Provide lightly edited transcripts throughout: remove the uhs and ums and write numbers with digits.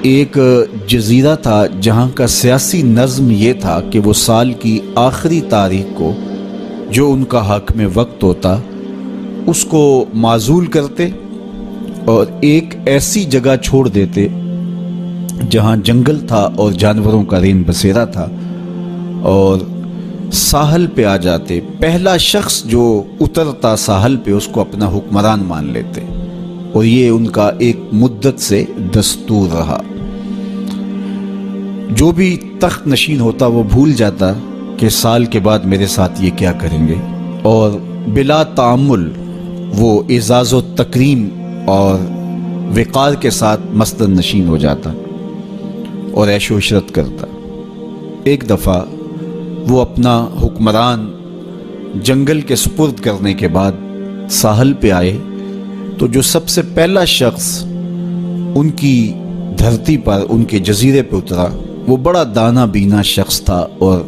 ایک جزیرہ تھا جہاں کا سیاسی نظم یہ تھا کہ وہ سال کی آخری تاریخ کو جو ان کا حق میں وقت ہوتا اس کو معزول کرتے اور ایک ایسی جگہ چھوڑ دیتے جہاں جنگل تھا اور جانوروں کا رین بسیرا تھا، اور ساحل پہ آ جاتے۔ پہلا شخص جو اترتا ساحل پہ اس کو اپنا حکمران مان لیتے، اور یہ ان کا ایک مدت سے دستور رہا۔ جو بھی تخت نشین ہوتا وہ بھول جاتا کہ سال کے بعد میرے ساتھ یہ کیا کریں گے، اور بلا تعامل وہ اعزاز و تکریم اور وقار کے ساتھ مسند نشین ہو جاتا اور عیش و عشرت کرتا۔ ایک دفعہ وہ اپنا حکمران جنگل کے سپرد کرنے کے بعد ساحل پہ آئے تو جو سب سے پہلا شخص ان کی دھرتی پر ان کے جزیرے پہ اترا وہ بڑا دانا بینا شخص تھا اور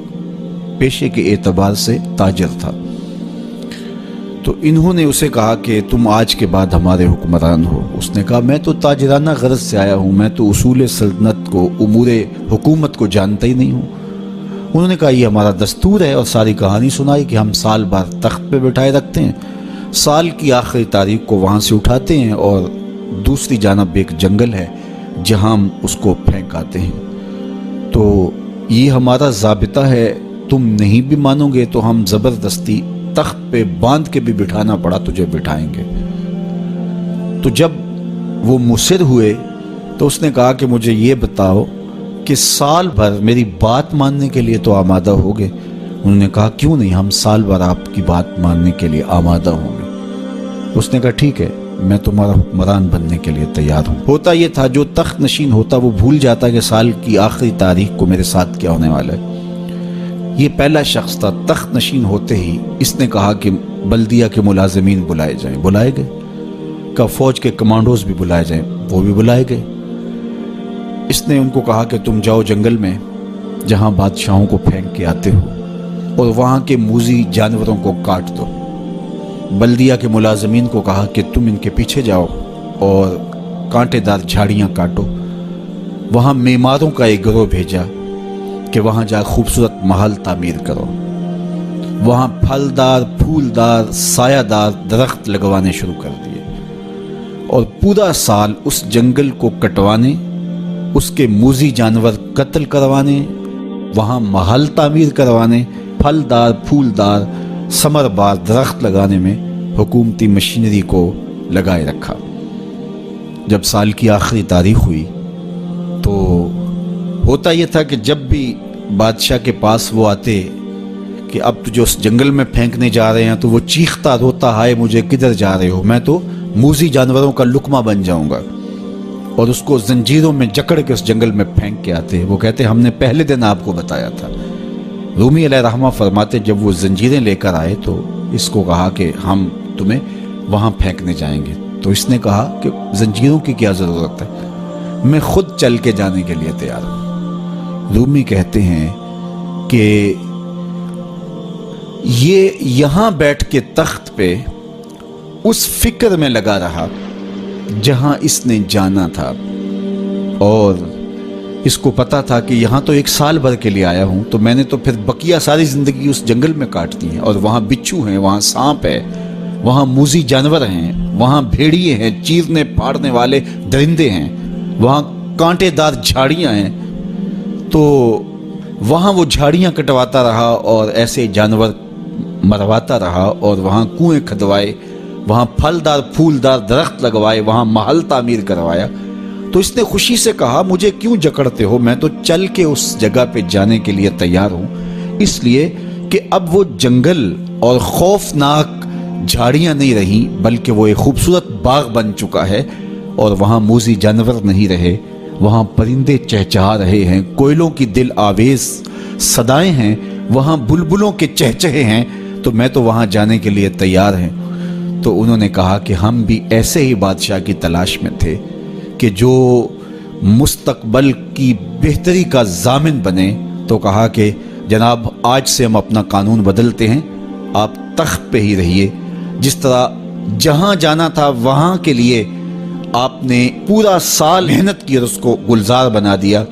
پیشے کے اعتبار سے تاجر تھا۔ تو انہوں نے اسے کہا کہ تم آج کے بعد ہمارے حکمران ہو۔ اس نے کہا میں تو تاجرانہ غرض سے آیا ہوں، میں تو اصول سلطنت کو، امور حکومت کو جانتا ہی نہیں ہوں۔ انہوں نے کہا یہ ہمارا دستور ہے، اور ساری کہانی سنائی کہ ہم سال بھر تخت پہ بٹھائے رکھتے ہیں، سال کی آخری تاریخ کو وہاں سے اٹھاتے ہیں اور دوسری جانب ایک جنگل ہے جہاں ہم اس کو پھینک آتے ہیں۔ تو یہ ہمارا ضابطہ ہے، تم نہیں بھی مانو گے تو ہم زبردستی تخت پہ باندھ کے بھی بٹھانا پڑا تجھے بٹھائیں گے۔ تو جب وہ مصر ہوئے تو اس نے کہا کہ مجھے یہ بتاؤ کہ سال بھر میری بات ماننے کے لیے تو آمادہ ہو گئے؟ انہوں نے کہا کیوں نہیں، ہم سال بھر آپ کی بات ماننے کے لیے آمادہ ہوں گے۔ اس نے کہا ٹھیک ہے، میں تمہارا حکمران بننے کے لیے تیار ہوں۔ ہوتا یہ تھا جو تخت نشین ہوتا وہ بھول جاتا کہ سال کی آخری تاریخ کو میرے ساتھ کیا ہونے والا ہے۔ یہ پہلا شخص تھا، تخت نشین ہوتے ہی اس نے کہا کہ بلدیہ کے ملازمین بلائے جائیں، بلائے گئے۔ کہ فوج کے کمانڈوز بھی بلائے جائیں، وہ بھی بلائے گئے۔ اس نے ان کو کہا کہ تم جاؤ جنگل میں جہاں بادشاہوں کو پھینک کے آتے ہو اور وہاں کے موذی جانوروں کو کاٹ دو۔ بلدیہ کے ملازمین کو کہا کہ تم ان کے پیچھے جاؤ اور کانٹے دار جھاڑیاں کاٹو۔ وہاں معماروں کا ایک گروہ بھیجا کہ وہاں جا خوبصورت محل تعمیر کرو۔ وہاں پھلدار، پھولدار، سایہ دار درخت لگوانے شروع کر دیے، اور پورا سال اس جنگل کو کٹوانے، اس کے موذی جانور قتل کروانے، وہاں محل تعمیر کروانے، پھلدار، پھولدار، ثمر بار درخت لگانے میں حکومتی مشینری کو لگائے رکھا۔ جب سال کی آخری تاریخ ہوئی تو ہوتا یہ تھا کہ جب بھی بادشاہ کے پاس وہ آتے کہ اب تو جو اس جنگل میں پھینکنے جا رہے ہیں تو وہ چیختا روتا، ہائے مجھے کدھر جا رہے ہو، میں تو موذی جانوروں کا لقمہ بن جاؤں گا، اور اس کو زنجیروں میں جکڑ کے اس جنگل میں پھینک کے آتے۔ وہ کہتے ہم نے پہلے دن آپ کو بتایا تھا۔ رومی علیہ رحمہ فرماتے جب وہ زنجیریں لے کر آئے تو اس کو کہا کہ ہم تمہیں وہاں پھینکنے جائیں گے۔ تو اس نے کہا کہ زنجیروں کی کیا ضرورت ہے، میں خود چل کے جانے کے لیے تیار ہوں۔ رومی کہتے ہیں کہ یہ یہاں بیٹھ کے تخت پہ اس فکر میں لگا رہا جہاں اس نے جانا تھا، اور اس کو پتا تھا کہ یہاں تو ایک سال بھر کے لیے آیا ہوں، تو میں نے تو پھر بقیہ ساری زندگی اس جنگل میں کاٹ دی ہے، اور وہاں بچھو ہیں، وہاں سانپ ہے، وہاں موذی جانور ہیں، وہاں بھیڑیے ہیں، چیرنے پھاڑنے والے درندے ہیں، وہاں کانٹے دار جھاڑیاں ہیں۔ تو وہاں وہ جھاڑیاں کٹواتا رہا اور ایسے جانور مرواتا رہا، اور وہاں کنویں کھدوائے، وہاں پھلدار پھولدار درخت لگوائے، وہاں محل تعمیر کروایا۔ تو اس نے خوشی سے کہا مجھے کیوں جکڑتے ہو، میں تو چل کے اس جگہ پہ جانے کے لیے تیار ہوں، اس لیے کہ اب وہ جنگل اور خوفناک جھاڑیاں نہیں رہیں بلکہ وہ ایک خوبصورت باغ بن چکا ہے، اور وہاں موذی جانور نہیں رہے، وہاں پرندے چہچہا رہے ہیں، کوئلوں کی دل آویز صدائیں ہیں، وہاں بلبلوں کے چہچہے ہیں، تو میں تو وہاں جانے کے لیے تیار ہیں۔ تو انہوں نے کہا کہ ہم بھی ایسے ہی بادشاہ کی تلاش میں تھے کہ جو مستقبل کی بہتری کا ضامن بنے۔ تو کہا کہ جناب آج سے ہم اپنا قانون بدلتے ہیں، آپ تخت پہ ہی رہیے، جس طرح جہاں جانا تھا وہاں کے لیے آپ نے پورا سال محنت کی اور اس کو گلزار بنا دیا،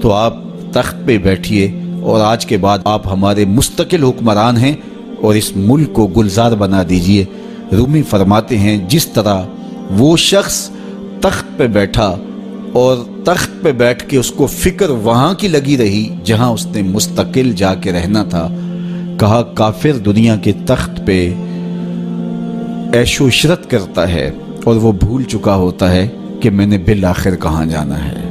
تو آپ تخت پہ بیٹھیے اور آج کے بعد آپ ہمارے مستقل حکمران ہیں اور اس ملک کو گلزار بنا دیجئے۔ رومی فرماتے ہیں جس طرح وہ شخص تخت پہ بیٹھا اور تخت پہ بیٹھ کے اس کو فکر وہاں کی لگی رہی جہاں اس نے مستقل جا کے رہنا تھا، کہا کافر دنیا کے تخت پہ عیش و عشرت کرتا ہے اور وہ بھول چکا ہوتا ہے کہ میں نے بالآخر کہاں جانا ہے۔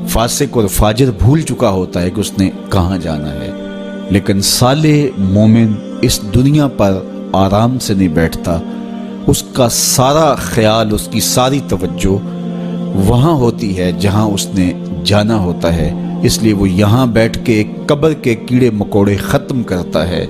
فاسق اور فاجر بھول چکا ہوتا ہے کہ اس نے کہاں جانا ہے، لیکن صالح مومن اس دنیا پر آرام سے نہیں بیٹھتا، اس کا سارا خیال، اس کی ساری توجہ وہاں ہوتی ہے جہاں اس نے جانا ہوتا ہے، اس لیے وہ یہاں بیٹھ کے قبر کے کیڑے مکوڑے ختم کرتا ہے،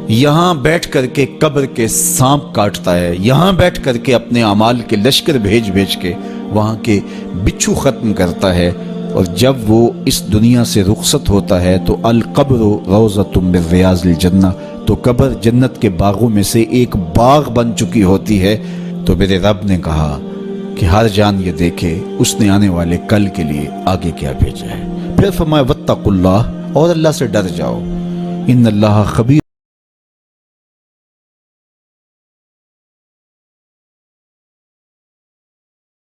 یہاں بیٹھ کر کے قبر کے سانپ کاٹتا ہے، یہاں بیٹھ کر کے اپنے اعمال کے لشکر بھیج کے وہاں کے بچھو ختم کرتا ہے، اور جب وہ اس دنیا سے رخصت ہوتا ہے تو القبر روضۃ من ریاض الجنہ، تو قبر جنت کے باغوں میں سے ایک باغ بن چکی ہوتی ہے۔ تو میرے رب نے کہا کہ ہر جان یہ دیکھے اس نے آنے والے کل کے لیے آگے کیا بھیجا ہے۔ پھر فرمایا واتقوا اللہ، اور اللہ سے ڈر جاؤ، ان اللہ خبیر